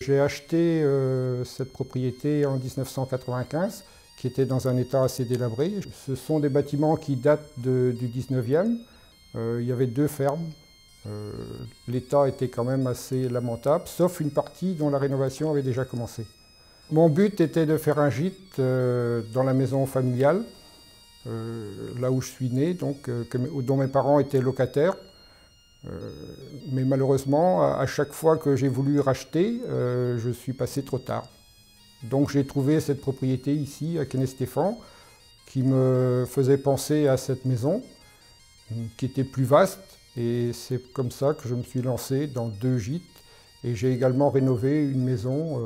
J'ai acheté cette propriété en 1995, qui était dans un état assez délabré. Ce sont des bâtiments qui datent du 19e. Il y avait 2 fermes. L'état était quand même assez lamentable, sauf une partie dont la rénovation avait déjà commencé. Mon but était de faire un gîte dans la maison familiale, là où je suis né, donc, dont mes parents étaient locataires. Mais malheureusement, à chaque fois que j'ai voulu racheter, je suis passé trop tard. Donc j'ai trouvé cette propriété ici, à Quesnay-Stéphan, qui me faisait penser à cette maison, qui était plus vaste. Et c'est comme ça que je me suis lancé dans 2 gîtes. Et j'ai également rénové une maison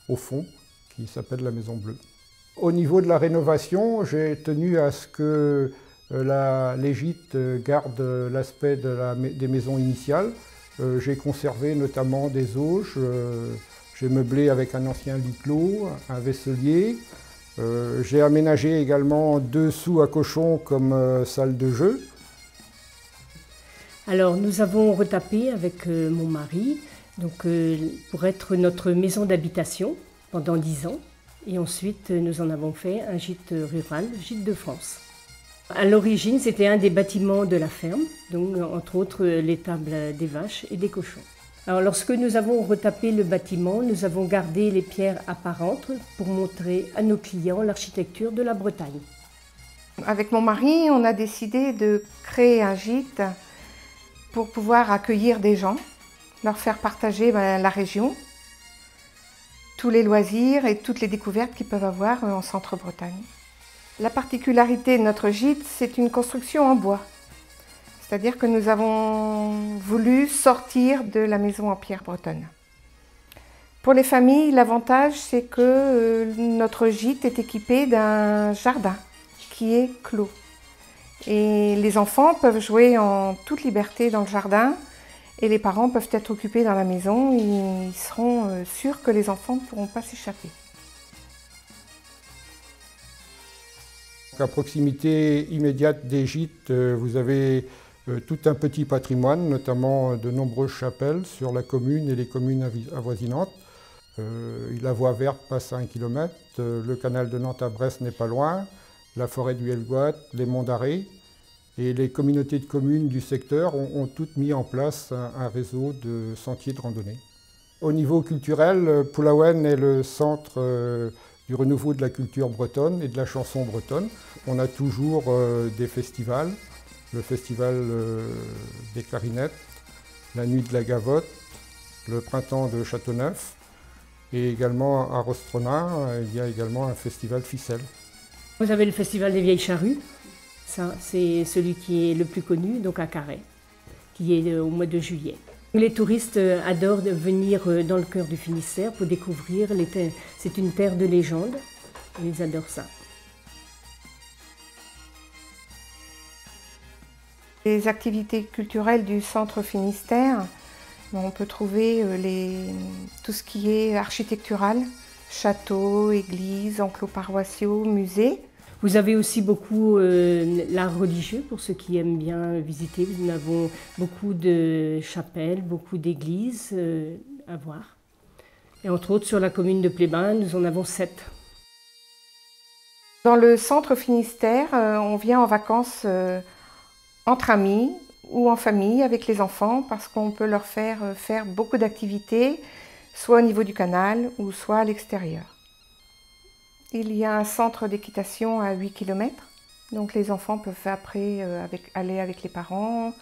au fond, qui s'appelle la Maison Bleue. Au niveau de la rénovation, j'ai tenu à ce que les gîtes gardent l'aspect des maisons initiales. J'ai conservé notamment des auges. J'ai meublé avec un ancien lit clos, un vaisselier. J'ai aménagé également 2 sous à cochons comme salle de jeu. Alors nous avons retapé avec mon mari donc, pour être notre maison d'habitation pendant 10 ans. Et ensuite nous en avons fait un gîte rural, Gîte de France. À l'origine, c'était un des bâtiments de la ferme, donc entre autres l'étable des vaches et des cochons. Alors lorsque nous avons retapé le bâtiment, nous avons gardé les pierres apparentes pour montrer à nos clients l'architecture de la Bretagne. Avec mon mari, on a décidé de créer un gîte pour pouvoir accueillir des gens, leur faire partager la région, tous les loisirs et toutes les découvertes qu'ils peuvent avoir en Centre-Bretagne. La particularité de notre gîte, c'est une construction en bois. C'est-à-dire que nous avons voulu sortir de la maison en pierre bretonne. Pour les familles, l'avantage, c'est que notre gîte est équipé d'un jardin qui est clos. Et les enfants peuvent jouer en toute liberté dans le jardin et les parents peuvent être occupés dans la maison. Ils seront sûrs que les enfants ne pourront pas s'échapper. À proximité immédiate des gîtes, vous avez tout un petit patrimoine, notamment de nombreuses chapelles sur la commune et les communes avoisinantes. La voie verte passe à 1 km, le canal de Nantes à Brest n'est pas loin, la forêt du Helgoat, les monts d'Arrée. Et les communautés de communes du secteur ont toutes mis en place un réseau de sentiers de randonnée. Au niveau culturel, Pulaouen est le centre du renouveau de la culture bretonne et de la chanson bretonne. On a toujours des festivals, le festival des clarinettes, la nuit de la gavotte, le printemps de Châteauneuf et également à Rostronin, il y a également un festival ficelle. Vous avez le festival des vieilles charrues, ça c'est celui qui est le plus connu, donc à Carhaix, qui est au mois de juillet. Les touristes adorent venir dans le cœur du Finistère pour découvrir, c'est une terre de légende, ils adorent ça. Les activités culturelles du Centre Finistère, on peut trouver tout ce qui est architectural, châteaux, églises, enclos paroissiaux, musées. Vous avez aussi beaucoup l'art religieux pour ceux qui aiment bien visiter. Nous avons beaucoup de chapelles, beaucoup d'églises à voir. Et entre autres, sur la commune de Plébain, nous en avons 7. Dans le Centre Finistère, on vient en vacances entre amis ou en famille avec les enfants parce qu'on peut leur faire beaucoup d'activités, soit au niveau du canal ou soit à l'extérieur. Il y a un centre d'équitation à 8 km, donc les enfants peuvent après aller avec les parents,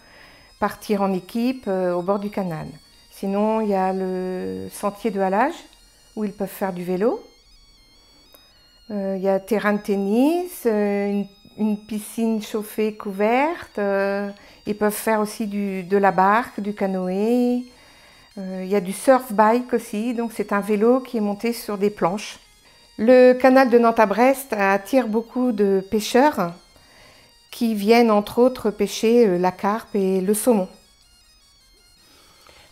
partir en équipe au bord du canal. Sinon, il y a le sentier de halage où ils peuvent faire du vélo. Il y a un terrain de tennis, une piscine chauffée couverte. Ils peuvent faire aussi de la barque, du canoë. Il y a du surf bike aussi, donc c'est un vélo qui est monté sur des planches. Le canal de Nantes à Brest attire beaucoup de pêcheurs qui viennent entre autres pêcher la carpe et le saumon.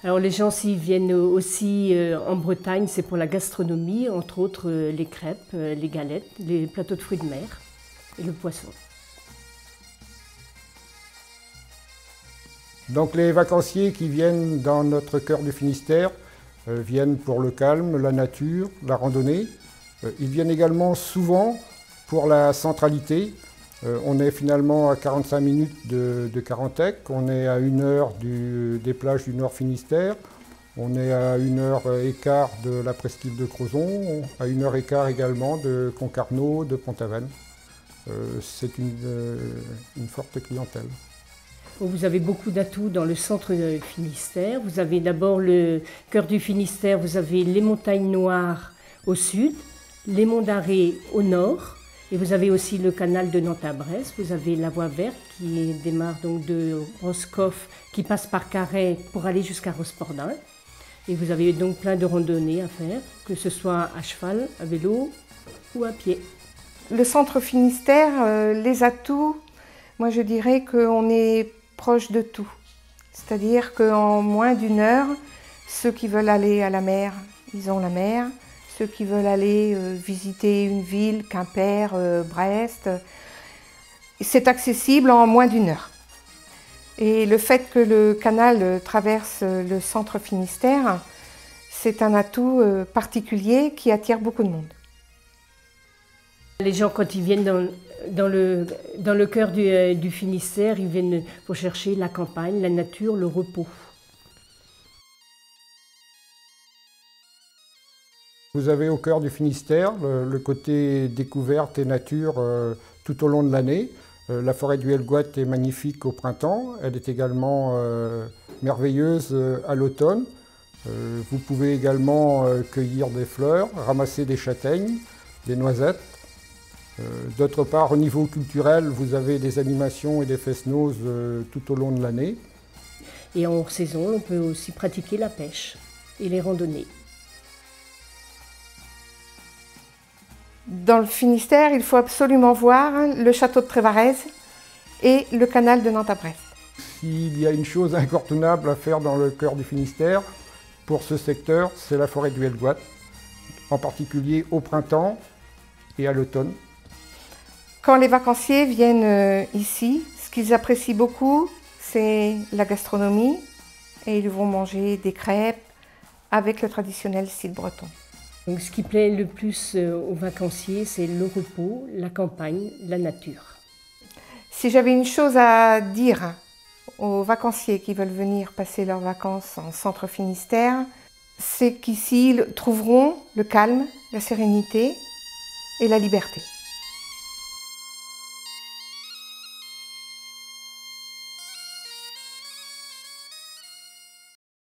Alors les gens s'y viennent aussi en Bretagne, c'est pour la gastronomie, entre autres les crêpes, les galettes, les plateaux de fruits de mer et le poisson. Donc les vacanciers qui viennent dans notre cœur du Finistère viennent pour le calme, la nature, la randonnée. Ils viennent également souvent pour la centralité. On est finalement à 45 minutes de Carantec, on est à 1 heure des plages du Nord Finistère, on est à 1 heure et quart de la presqu'île de Crozon, à 1 heure et quart également de Concarneau, de Pont-Aven. C'est une forte clientèle. Vous avez beaucoup d'atouts dans le centre du Finistère. Vous avez d'abord le cœur du Finistère, vous avez les montagnes noires au sud, les monts d'Arrée au nord, et vous avez aussi le canal de Nantes à Brest. Vous avez la voie verte qui démarre donc de Roscoff, qui passe par Carhaix pour aller jusqu'à Rospordin. Et vous avez donc plein de randonnées à faire, que ce soit à cheval, à vélo ou à pied. Le centre Finistère, les atouts, moi je dirais qu'on est proche de tout. C'est-à-dire qu'en moins d'1 heure, ceux qui veulent aller à la mer, ils ont la mer. Ceux qui veulent aller visiter une ville, Quimper, Brest, c'est accessible en moins d'1 heure. Et le fait que le canal traverse le centre Finistère, c'est un atout particulier qui attire beaucoup de monde. Les gens, quand ils viennent dans le cœur du Finistère, ils viennent pour chercher la campagne, la nature, le repos. Vous avez au cœur du Finistère le côté découverte et nature tout au long de l'année. La forêt du Helgoat est magnifique au printemps, elle est également merveilleuse à l'automne. Vous pouvez également cueillir des fleurs, ramasser des châtaignes, des noisettes. D'autre part, au niveau culturel, vous avez des animations et des fest-noz tout au long de l'année. Et en hors-saison, on peut aussi pratiquer la pêche et les randonnées. Dans le Finistère, il faut absolument voir le château de Trévarez et le canal de Nantes à Brest. S'il y a une chose incontournable à faire dans le cœur du Finistère, pour ce secteur, c'est la forêt du Helgoat, en particulier au printemps et à l'automne. Quand les vacanciers viennent ici, ce qu'ils apprécient beaucoup, c'est la gastronomie et ils vont manger des crêpes avec le traditionnel style breton. Donc, ce qui plaît le plus aux vacanciers, c'est le repos, la campagne, la nature. Si j'avais une chose à dire aux vacanciers qui veulent venir passer leurs vacances en centre Finistère, c'est qu'ici, ils trouveront le calme, la sérénité et la liberté.